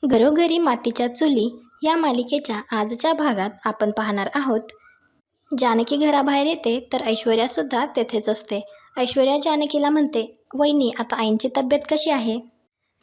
घरोघरी मातीच्या चुली या मालिकेच्या आजच्या भागात आपण पाहणार आहोत. जानकी घराबाहेर येते तर ऐश्वर्यासुद्धा तेथेच असते. ऐश्वर्या जानकीला म्हणते, वहिनी आता आईंची तब्येत कशी आहे?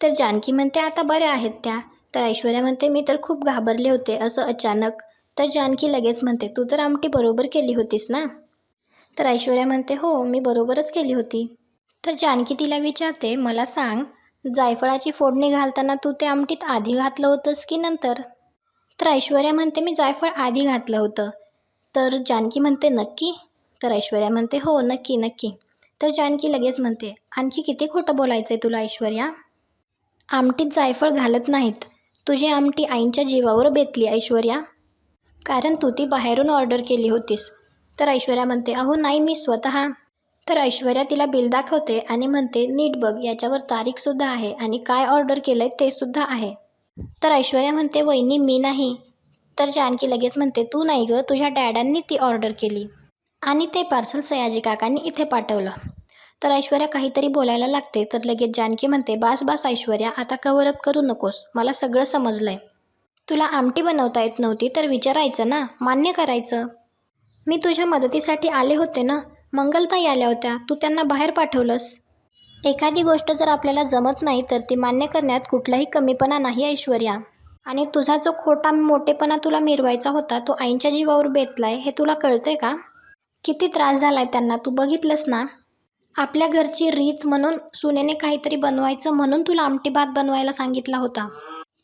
तर जानकी म्हणते, आता बऱ्या आहेत त्या. तर ऐश्वर्या म्हणते, मी तर खूप घाबरले होते असं अचानक. तर जानकी लगेच म्हणते, तू तर आमटी बरोबर केली होतीस ना? तर ऐश्वर्या म्हणते, हो मी बरोबरच केली होती. तर जानकी तिला विचारते, मला सांग, जायफळाची फोडणी घालताना तू ते आमटीत आधी घातलं होतंस की नंतर? तर ऐश्वर्या म्हणते, मी जायफळ आधी घातलं होतं. तर जानकी म्हणते, नक्की? तर ऐश्वर्या म्हणते, हो नक्की नक्की. तर जानकी लगेच म्हणते, आणखी किती खोटं बोलायचं आहे तुला ऐश्वर्या? आमटीत जायफळ घालत नाहीत. तुझी आमटी आईंच्या जीवावर बेतली ऐश्वर्या, कारण तू ती बाहेरून ऑर्डर केली होतीस. तर ऐश्वर्या म्हणते, अहो नाही मी स्वतः. तर ऐश्वर्या तिला बिल दाखवते आणि म्हणते, नीट बघ याच्यावर तारीखसुद्धा आहे आणि काय ऑर्डर केलं आहे ते सुद्धा आहे. तर ऐश्वर्या म्हणते, वहिनी मी नाही. तर जानकी लगेच म्हणते, तू नाही गं, तुझ्या डॅडांनी ती ऑर्डर केली आणि ते पार्सल सयाजी काकांनी इथे पाठवलं. तर ऐश्वर्या काहीतरी बोलायला लागते तर लगेच जानकी म्हणते, बास बास ऐश्वर्या, आता कव्हरअप करू नकोस, मला सगळं समजलंय. तुला आमटी बनवता येत नव्हती तर विचारायचं ना, मान्य करायचं. मी तुझ्या मदतीसाठी आले होते ना, मंगलताई आल्या होत्या, तू त्यांना बाहेर पाठवलंस. एखादी गोष्ट जर आपल्याला जमत नाही तर ती मान्य करण्यात कुठलाही कमीपणा नाही ऐश्वर्या. आणि तुझा जो खोटा मोठेपणा तुला मिरवायचा होता तो आईंच्या जीवावर बेतलाय हे तुला कळतंय का? किती त्रास झालाय त्यांना तू बघितलंस ना? आपल्या घरची रीत म्हणून सुनेने काहीतरी बनवायचं म्हणून तुला आमटी भात बनवायला सांगितला होता.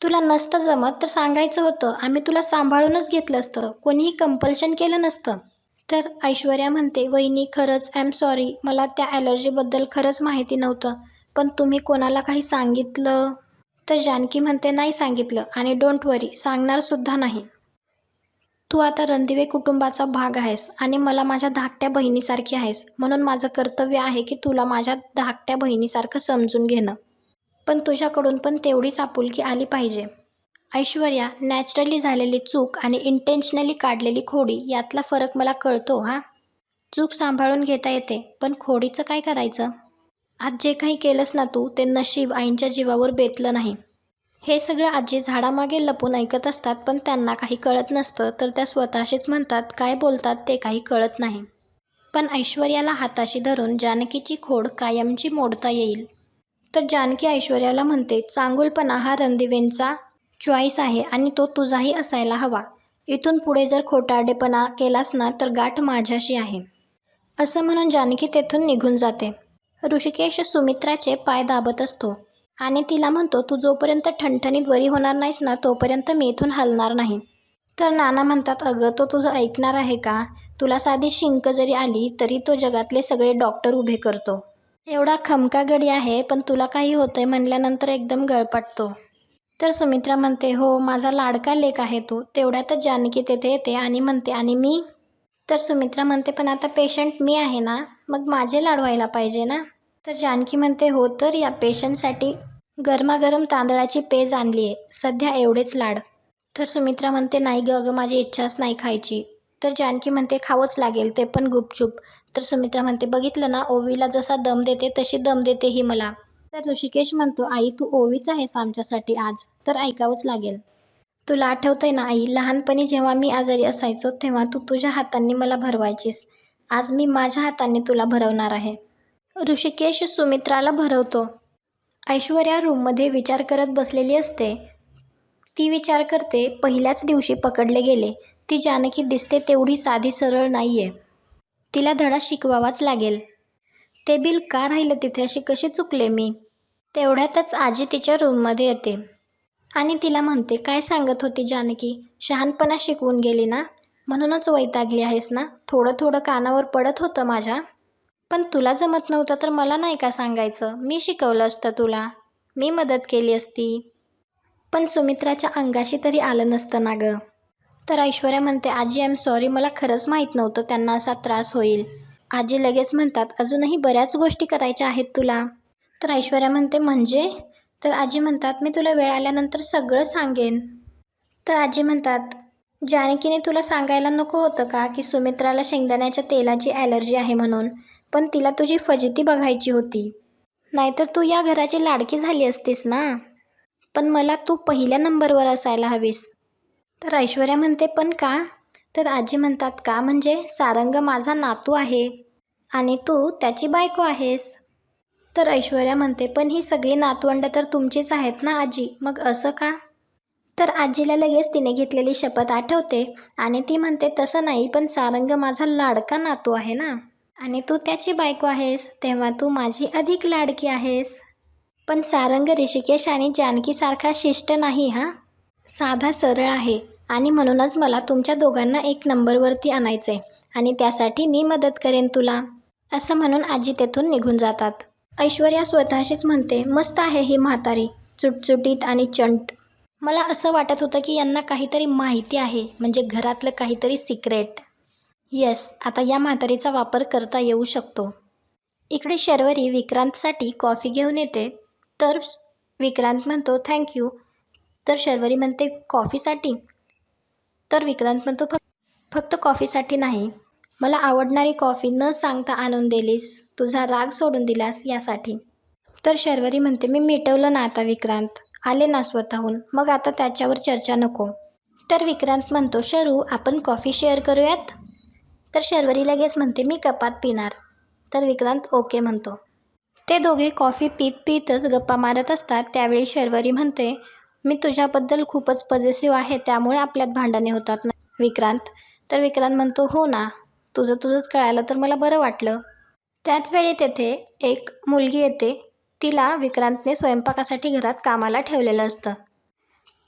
तुला नसतं जमत तर सांगायचं होतं, आम्ही तुला सांभाळूनच घेतलं असतं, कोणीही कंपल्शन केलं नसतं. तर ऐश्वर्या म्हणते, वहिनी खरंच आय एम सॉरी, मला त्या ॲलर्जीबद्दल खरंच माहिती नव्हतं, पण तुम्ही कोणाला काही सांगितलं? तर जानकी म्हणते, नाही सांगितलं आणि डोंट वरी, सांगणारसुद्धा नाही. तू आता रणदिवे कुटुंबाचा भाग आहेस आणि मला माझ्या धाकट्या बहिणीसारखी आहेस, म्हणून माझं कर्तव्य आहे की तुला माझ्या धाकट्या बहिणीसारखं समजून घेणं. पण तुझ्याकडून पण तेवढीच आपुलकी आली पाहिजे. ऐश्वर्या, नॅचरली झालेली चूक आणि इंटेन्शनली काढलेली खोडी यातला फरक मला कळतो हा. चूक सांभाळून घेता येते, पण खोडीचं काय करायचं? आज जे काही केलंस ना तू, ते नशीब आईंच्या जीवावर बेतलं नाही. हे सगळं आजी झाडामागे लपून ऐकत असतात, पण त्यांना काही कळत नसतं, तर त्या स्वतःशीच म्हणतात, काय बोलतात ते काही कळत नाही. पण ऐश्वर्याला हाताशी धरून जानकीची खोड कायमची मोडता येईल. तर जानकी ऐश्वर्याला म्हणते, चांगुलपणा हा रणदिवेंचा चॉईस आहे आणि तो तुझाही असायला हवा. इथून पुढे जर खोटारडेपणा केलास ना तर गाठ माझ्याशी आहे. असं म्हणून जानकी तेथून निघून जाते. ऋषिकेश सुमित्राचे पाय दाबत असतो आणि तिला म्हणतो, तू जोपर्यंत ठणठणीत बरी होणार नाहीस ना तोपर्यंत मी इथून हलणार नाही. तर नाना म्हणतात, अगं तो तुझं ऐकणार आहे का? तुला साधी शिंक जरी आली तरी तो जगातले सगळे डॉक्टर उभे करतो. एवढा खमका गडी आहे, पण तुला काही होतंय म्हणल्यानंतर एकदम गळपाटतो. तर सुमित्रा म्हणते, हो माझा लाडका लेक आहे तो. तेवढ्यातच जानकी तेथे येते आणि म्हणते, आणि मी? तर सुमित्रा म्हणते, पण आता पेशंट मी आहे ना, मग माझे लाड व्हायला पाहिजे ना? तर जानकी म्हणते, हो तर या पेशंटसाठी गरमागरम तांदळाची पेज आणली आहे, सध्या एवढेच लाड. तर सुमित्रा म्हणते, नाही गं माझी इच्छाच नाही खायची. तर जानकी म्हणते, खावंच लागेल, ते पण गुपचूप. तर सुमित्रा म्हणते, बघितलं ना, ओवीला जसा दम देते तशी दम देते ही मला. तर ऋषिकेश म्हणतो, आई तू ओवीच आहेस आमच्यासाठी आज, तर ऐकावंच लागेल. तुला आठवतंय ना आई, लहानपणी जेव्हा मी आजारी असायचो तेव्हा तू तुझ्या हातांनी मला भरवायचीस. आज मी माझ्या हातांनी तुला भरवणार आहे. ऋषिकेश सुमित्राला भरवतो. ऐश्वर्या रूममध्ये विचार करत बसलेली असते. ती विचार करते, पहिल्याच दिवशी पकडले गेले. ती जानकी दिसते तेवढी साधी सरळ नाहीये. तिला धडा शिकवावाच लागेल. ते बिल का राहिलं तिथे, अशी कशी चुकले मी? तेवढ्यातच आजी तिच्या रूममध्ये येते आणि तिला म्हणते, काय सांगत होती जानकी? शहाणपणा शिकवून गेली ना, म्हणूनच वैतागली आहेस ना? थोडं थोडं कानावर पडत होतं माझ्या. पण तुला जमत नव्हतं तर मला नाही का सांगायचं? मी शिकवलं असतं तुला, मी मदत केली असती. पण सुमित्राच्या अंगाशी तरी आलं नसतं ना गं. तर ऐश्वर्या म्हणते, आजी आय एम सॉरी, मला खरंच माहीत नव्हतं त्यांना असा त्रास होईल. आजी लगेच म्हणतात, अजूनही बऱ्याच गोष्टी करायच्या आहेत तुला. तर ऐश्वर्या म्हणते, म्हणजे? तर आजी म्हणतात, मी तुला वेळ आल्यानंतर सगळं सांगेन. तर आजी म्हणतात, जानकीने तुला सांगायला नको होतं का की सुमित्राला शेंगदाण्याच्या तेलाची ॲलर्जी आहे म्हणून? पण तिला तुझी फजिती बघायची होती, नाहीतर तू या घराची लाडकी झाली असतीस ना. पण मला तू पहिल्या नंबरवर असायला हवीस. तर ऐश्वर्या म्हणते पण का? तर आजी म्हणतात का म्हणजे सारंग माझा नातू आहे आणि तू त्याची बायको आहेस. तर ऐश्वर्या म्हणते पण ही सगळी नातवंड तर तुमचीच आहेत ना आजी, मग असं का? तर आजीला लगेच तिने घेतलेली शपथ आठवते आणि ती म्हणते तसं नाही, पण सारंग माझा लाडका नातू आहे ना आणि तू त्याची बायको आहेस, तेव्हा तू माझी अधिक लाडकी आहेस. पण सारंग ऋषिकेश आणि जानकीसारखा शिष्ट नाही हा, साधा सरळ आहे आणि म्हणूनच मला तुमच्या दोघांना एक नंबरवरती आणायचे आणि त्यासाठी मी मदत करेन तुला. असं म्हणून आजी तेथून निघून जातात. ऐश्वर्या स्वतःशीच म्हणते मस्त आहे ही म्हातारी, चुटचुटीत आणि चंट. मला असं वाटत होतं की यांना काहीतरी माहिती आहे, म्हणजे घरातलं काहीतरी सिक्रेट. येस, आता या म्हातारीचा वापर करता येऊ शकतो. इकडे शर्वरी विक्रांतसाठी कॉफी घेऊन येते. तर विक्रांत म्हणतो थँक्यू. तर शर्वरी म्हणते कॉफीसाठी? तर विक्रांत म्हणतो फक्त कॉफीसाठी नाही, मला आवडणारी कॉफी न सांगता आणून दिलीस, तुझा राग सोडून दिलास यासाठी. तर शर्वरी म्हणते मी मिटवलं ना आता विक्रांत, आले ना स्वतःहून, मग आता त्याच्यावर चर्चा नको. तर विक्रांत म्हणतो शरू आपण कॉफी शेअर करूयात. तर शर्वरी लगेच म्हणते मी कपात पिणार. तर विक्रांत ओके म्हणतो. ते दोघे कॉफी पीत पीतच गप्पा मारत असतात. त्यावेळी शर्वरी म्हणते मी तुझ्याबद्दल खूपच पॉझिटिव्ह आहे, त्यामुळे आपल्यात भांडणे होतात ना विक्रांत. तर विक्रांत म्हणतो हो ना, तुझंच कळालं तर मला बरं वाटलं. त्याचवेळी तेथे एक मुलगी येते. तिला विक्रांतने स्वयंपाकासाठी घरात कामाला ठेवलेलं असतं.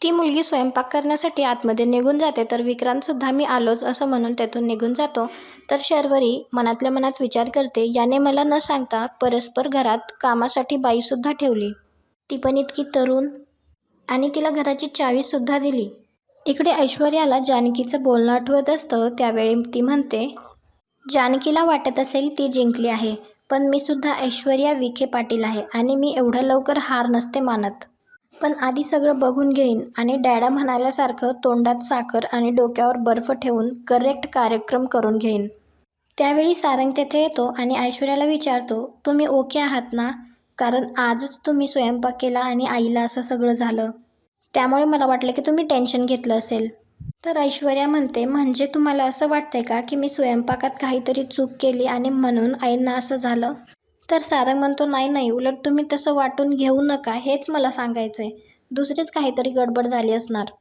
ती मुलगी स्वयंपाक करण्यासाठी आतमध्ये निघून जाते. तर विक्रांतसुद्धा मी आलोच असं म्हणून त्यातून निघून जातो. तर शर्वरी मनातल्या मनात विचार करते याने मला न सांगता परस्पर घरात कामासाठी बाईसुद्धा ठेवली, ती पण इतकी तरुण, आणि तिला घराची चावीसुद्धा दिली. इकडे ऐश्वर्याला जानकीचं बोलणं आठवत असतं. त्यावेळी ती म्हणते जानकीला वाटत असेल ती जिंकली आहे, पण मी सुद्धा ऐश्वर्या विखे पाटील आहे आणि मी एवढं लवकर हार नसते मानत. पण आधी सगळं बघून घेईन आणि डॅडा म्हणाल्यासारखं तोंडात साखर आणि डोक्यावर बर्फ ठेवून करेक्ट कार्यक्रम करून घेईन. त्यावेळी सारंग तेथे येतो आणि ऐश्वर्याला विचारतो तुम्ही ओके आहात ना, कारण आजच तुम्ही स्वयंपाक केला आणि आईला असं सगळं झालं, त्यामुळे मला वाटलं की तुम्ही टेन्शन घेतलं असेल. तर ऐश्वर्या म्हणते म्हणजे तुम्हाला असं वाटतंय का की मी स्वयंपाकात काहीतरी चूक केली आणि म्हणून आईंना असं झालं? तर सारंग म्हणतो नाही, उलट तुम्ही तसं वाटून घेऊ नका, हेच मला सांगायचं आहे. दुसरीच काहीतरी गडबड झाली असणार.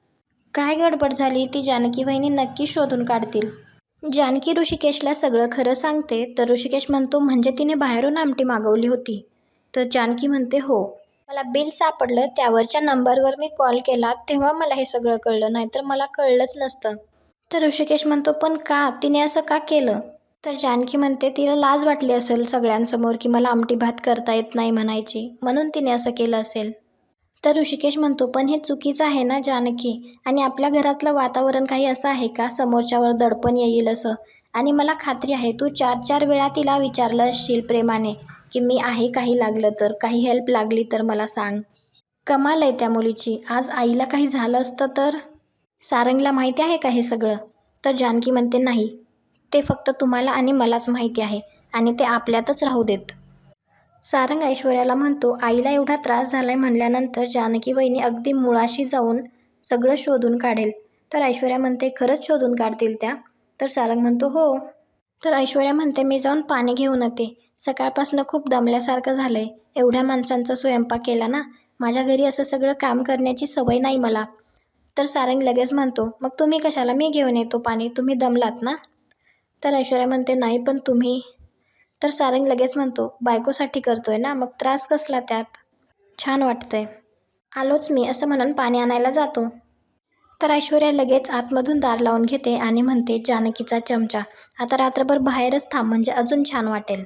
काय गडबड झाली ती जानकी वहिनी नक्की शोधून काढतील. जानकी ऋषिकेशला सगळं खरं सांगते. तर ऋषिकेश म्हणतो म्हणजे तिने बाहेरून आमटी मागवली होती? तर जानकी म्हणते हो, मला बिल सापडलं, त्यावरच्या नंबरवर मी कॉल केला तेव्हा मला हे सगळं कळलं, नाहीतर मला कळलंच नसतं. तर ऋषिकेश म्हणतो पण का, तिने असं का केलं? तर जानकी म्हणते तिला लाज वाटली असेल सगळ्यांसमोर की मला आमटी भात करता येत नाही म्हणायची, म्हणून तिने असं केलं असेल. तर ऋषिकेश म्हणतो पण हे चुकीचं आहे ना जानकी, आणि आपल्या घरातलं वातावरण काही असं आहे का समोरच्यावर दडपण येईल असं? आणि मला खात्री आहे तू 4-4 वेळा तिला विचारलं असशील प्रेमाने की मी आहे, काही लागलं तर, काही हेल्प लागली तर मला सांग. कमाल आहे त्या मुलीची. आज आईला काही झालं असतं तर? सारंगला माहिती आहे का हे सगळं? तर जानकी म्हणते नाही, ते फक्त तुम्हाला आणि मलाच माहिती आहे आणि ते आपल्यातच राहू देत. सारंग ऐश्वर्याला म्हणतो आईला एवढा त्रास झालाय म्हणल्यानंतर जानकी वहिनी अगदी मुळाशी जाऊन सगळं शोधून काढेल. तर ऐश्वर्या म्हणते खरंच शोधून काढतील त्या? तर सारंग म्हणतो हो. तर ऐश्वर्या म्हणते मी जाऊन पाणी घेऊन येते, सकाळपासून खूप दमल्यासारखं झालंय, एवढ्या माणसांचा स्वयंपाक केला ना, माझ्या घरी असं सगळं काम करण्याची सवय नाही मला. तर सारंग लगेच म्हणतो मग तुम्ही कशाला, मी घेऊन येतो पाणी, तुम्ही दमलात ना. तर ऐश्वर्या म्हणते नाही पण तुम्ही. तर सारंग लगेच म्हणतो बायकोसाठी करतोय ना, मग त्रास कसला त्यात, छान वाटतंय, आलोच मी असं म्हणून पाणी आणायला जातो. तर ऐश्वर्या लगेच आतमधून दार लावून घेते आणि म्हणते जानकीचा चमचा, आता रात्रभर बाहेरच थांब म्हणजे अजून छान वाटेल.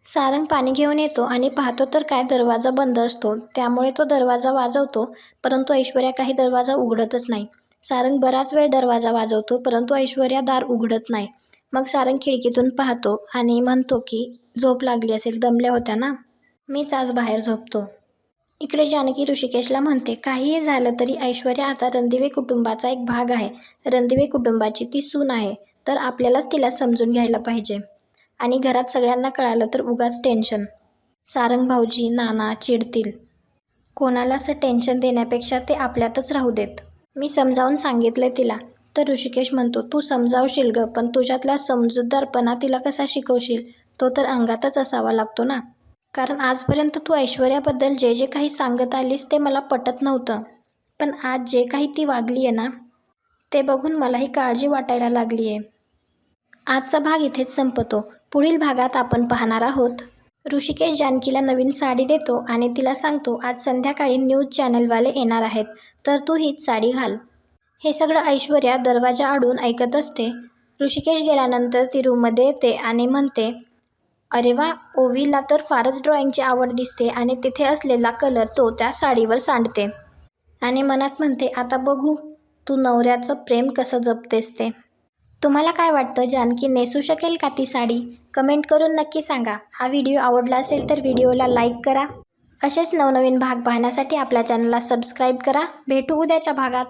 सारंग पाणी घेऊन येतो आणि पाहतो तर काय दरवाजा बंद असतो, त्यामुळे तो दरवाजा वाजवतो, परंतु ऐश्वर्या काही दरवाजा उघडतच नाही. सारंग बराच वेळ दरवाजा वाजवतो परंतु ऐश्वर्या दार उघडत नाही. मग सारंग खिडकीतून पाहतो आणि म्हणतो की झोप लागली असेल, दमल्या होत्या ना, मीच आज बाहेर झोपतो. इकडे जानकी ऋषिकेशला म्हणते काहीही झालं तरी ऐश्वर्या आता रणदिवे कुटुंबाचा एक भाग आहे, रणदिवे कुटुंबाची ती सून आहे, तर आपल्यालाच तिला समजून घ्यायला पाहिजे. आणि घरात सगळ्यांना कळालं तर उगाच टेन्शन, सारंग भाऊजी नाना चिडतील, कोणाला असं टेन्शन देण्यापेक्षा ते आपल्यातच राहू देत. मी समजावून सांगितलं तिला. तर ऋषिकेश म्हणतो, तू समजावशील ग, पण तुझ्यातला समजूतदारपणा तिला कसा शिकवशील? तो तर अंगातच असावा लागतो ना. कारण आजपर्यंत तू ऐश्वर्याबद्दल जे जे काही सांगत आलीस ते मला पटत नव्हतं. पण आज जे काही ती वागली आहे ना, ते बघून मलाही काळजी वाटायला लागली आहे. आजचा भाग इथेच संपतो. पुढील भागात आपण पाहणार आहोत, ऋषिकेश जानकीला नवीन साडी देतो आणि तिला सांगतो, आज संध्याकाळी न्यूज चॅनलवाले येणार आहेत, तर तू हीच साडी घाल. हे सगळं ऐश्वर्या दरवाजा आडून ऐकत असते. ऋषिकेश गेल्यानंतर ती रूममध्ये येते आणि म्हणते, अरे वा, ओवीला तर फारच ड्रॉइंगची आवड दिसते आणि तिथे असलेला कलर तो त्या साडीवर सांडते. आणि मनात म्हणते, आता बघू तू नवऱ्याचं प्रेम कसं जपतेस ते. तुम्हाला काय वाटतं, जानकी नेसू शकेल का ती साडी? कमेंट करून नक्की सांगा. हा व्हिडिओ आवडला असेल तर व्हिडिओला लाईक करा. असेच नवनवीन भाग पाहण्यासाठी आपल्या चॅनलला सबस्क्राईब करा. भेटू उद्याच्या भागात.